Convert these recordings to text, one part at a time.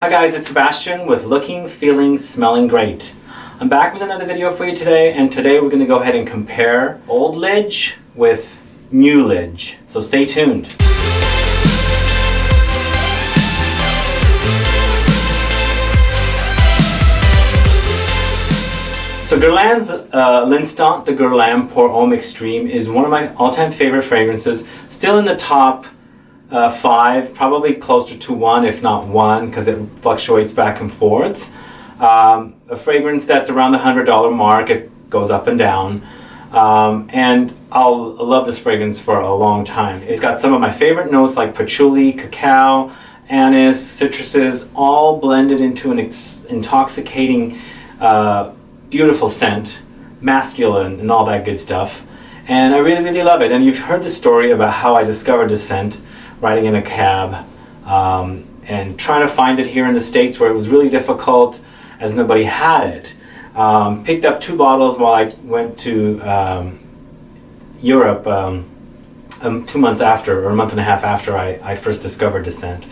Hi guys, it's Sebastian with Looking, Feeling, Smelling Great. I'm back with another video for you today, and today we're going to go ahead and compare Old LIDGE with New LIDGE. So stay tuned. So Guerlain's L'Instant de Guerlain Pour Homme Extreme is one of my all-time favorite fragrances, still in the top 5, probably closer to 1 if not 1, because it fluctuates back and forth. A fragrance that's around the $100 mark. It goes up and down, and I'll love this fragrance for a long time. It's got some of my favorite notes like patchouli, cacao, anise, citruses, all blended into an intoxicating beautiful scent, masculine and all that good stuff, and I really love it. And you've heard the story about how I discovered this scent riding in a cab and trying to find it here in the States, where it was really difficult as nobody had it. Picked up 2 bottles while I went to Europe 2 months after, or a month and a half after I first discovered the scent,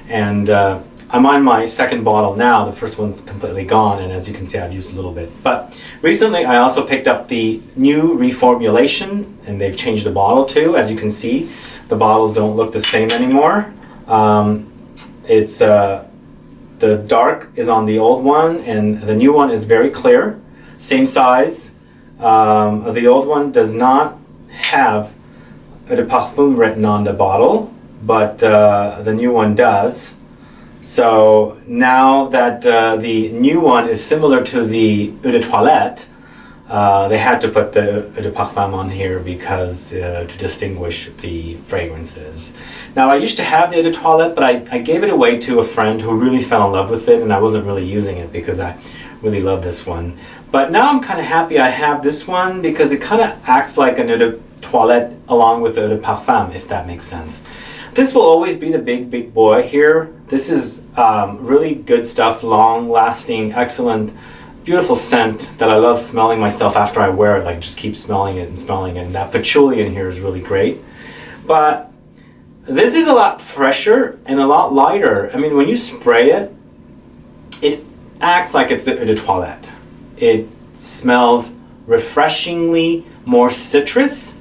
and I'm on my second bottle now. The first one's completely gone, and as you can see, I've used a little bit. But recently I also picked up the new reformulation, and they've changed the bottle too. As you can see, the bottles don't look the same anymore. The dark is on the old one, and the new one is very clear, same size. The old one does not have Eau de Perfume written on the bottle, but the new one does. So now that the new one is similar to the Eau de Toilette, they had to put the Eau de Parfum on here because to distinguish the fragrances. Now, I used to have the Eau de Toilette, but I gave it away to a friend who really fell in love with it, and I wasn't really using it because I really love this one. But now I'm kind of happy I have this one because it kind of acts like an Eau de Toilette along with Eau de Parfum, if that makes sense. This will always be the big boy here. This is really good stuff, long-lasting, excellent, beautiful scent that I love smelling myself after I wear it. Like, just keep smelling it and smelling it. And that patchouli in here is really great. But this is a lot fresher and a lot lighter. I mean, when you spray it, it acts like it's the Eau de Toilette. It smells refreshingly more citrus,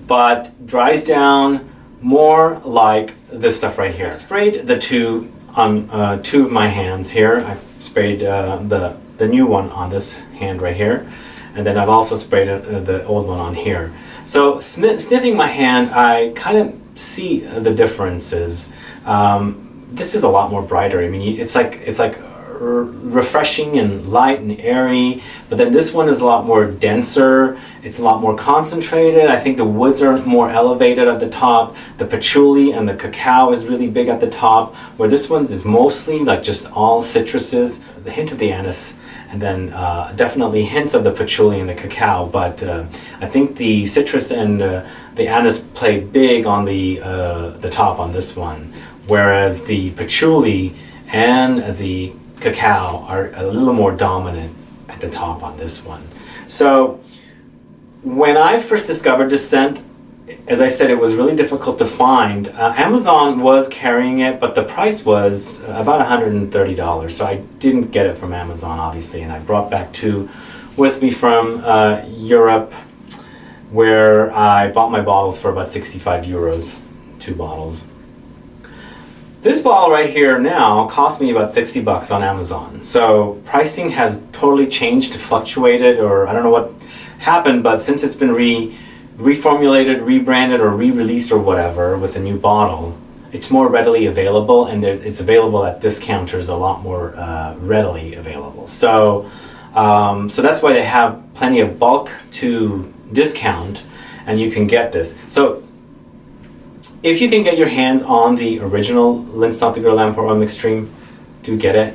but dries down more like this stuff right here. I sprayed the 2 on 2 of my hands here. I sprayed the new one on this hand right here, and then I've also sprayed the old one on here. So sniffing my hand, I kind of see the differences. This is a lot more brighter. I mean, it's like refreshing and light and airy, but then this one is a lot more denser. It's a lot more concentrated. I think the woods are more elevated at the top. The patchouli and the cacao is really big at the top, where this one is mostly like just all citruses, the hint of the anise, and then definitely hints of the patchouli and the cacao. But I think the citrus and the anise play big on the top on this one, whereas the patchouli and the cacao are a little more dominant at the top on this one. So when I first discovered this scent, as I said, it was really difficult to find. Amazon was carrying it, but the price was about $130, so I didn't get it from Amazon, obviously, and I brought back 2 with me from Europe, where I bought my bottles for about 65 euros, 2 bottles. This bottle right here now cost me about 60 bucks on Amazon. So pricing has totally changed, fluctuated, or I don't know what happened, but since it's been reformulated, rebranded, or re-released or whatever with a new bottle, it's more readily available, and it's available at discounters a lot more readily available. So so that's why they have plenty of bulk to discount, and you can get this. So if you can get your hands on the original L'Instant de Guerlain Pour Homme Extreme, do get it.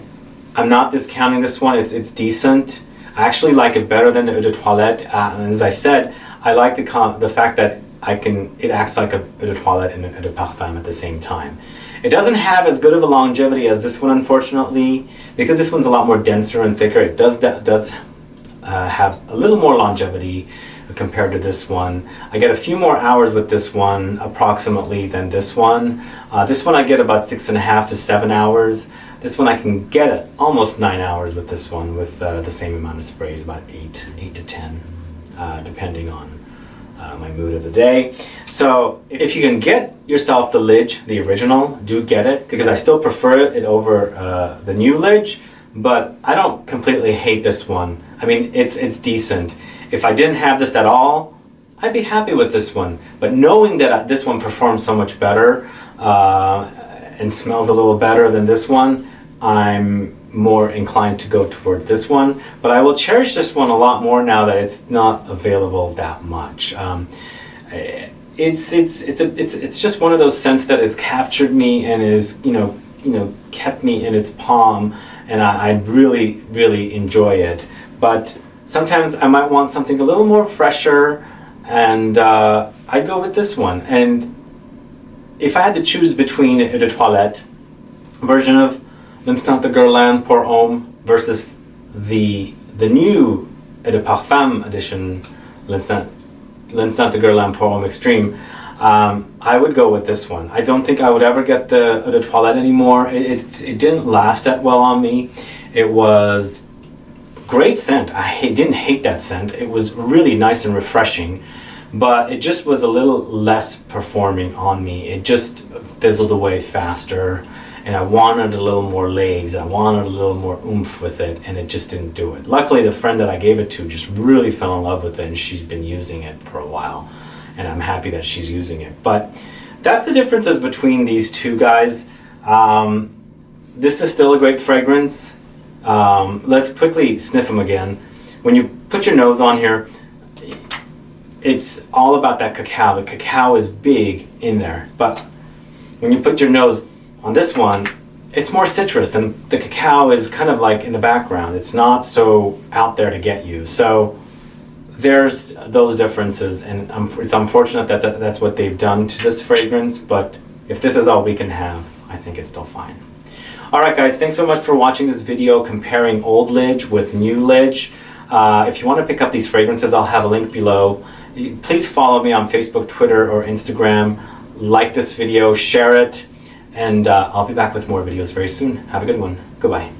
I'm not discounting this one. It's decent. I actually like it better than the Eau de Toilette. And as I said, I like the fact that it acts like a Eau de Toilette and an Eau de Parfum at the same time. It doesn't have as good of a longevity as this one, unfortunately, because this one's a lot more denser and thicker. It does have a little more longevity compared to this one. I get a few more hours with this one approximately than this one. This one I get about 6.5 to 7 hours. This one I can get it almost 9 hours with this one, with the same amount of sprays, about 8 to 10, depending on my mood of the day. So if you can get yourself the LIDGE, the original, do get it, because I still prefer it over the new LIDGE, but I don't completely hate this one. I mean, it's decent. If I didn't have this at all, I'd be happy with this one. But knowing that this one performs so much better and smells a little better than this one, I'm more inclined to go towards this one. But I will cherish this one a lot more now that it's not available that much. It's just one of those scents that has captured me and is kept me in its palm, and I really, really enjoy it. But sometimes I might want something a little more fresher, and I'd go with this one. And if I had to choose between a de toilette version of L'Instant de Guerlain pour Homme versus the new Eau de Parfum edition, L'Instant de Guerlain pour Homme Extreme, I would go with this one. I don't think I would ever get the Eau de Toilette anymore. It didn't last that well on me. It was great scent. I didn't hate that scent. It was really nice and refreshing, but it just was a little less performing on me. It just fizzled away faster, and I wanted a little more legs. I wanted a little more oomph with it, and it just didn't do it. Luckily, the friend that I gave it to just really fell in love with it, and she's been using it for a while, and I'm happy that she's using it. But that's the differences between these two guys. This is still a great fragrance. Let's quickly sniff them again. When you put your nose on here, it's all about that cacao. The cacao is big in there, but when you put your nose on this one, it's more citrus, and the cacao is kind of like in the background. It's not so out there to get you. So there's those differences, and it's unfortunate that that's what they've done to this fragrance, but if this is all we can have, I think it's still fine. Alright guys, thanks so much for watching this video comparing Old LIDGE with New LIDGE. If you want to pick up these fragrances, I'll have a link below. Please follow me on Facebook, Twitter, or Instagram. Like this video, share it, and I'll be back with more videos very soon. Have a good one. Goodbye.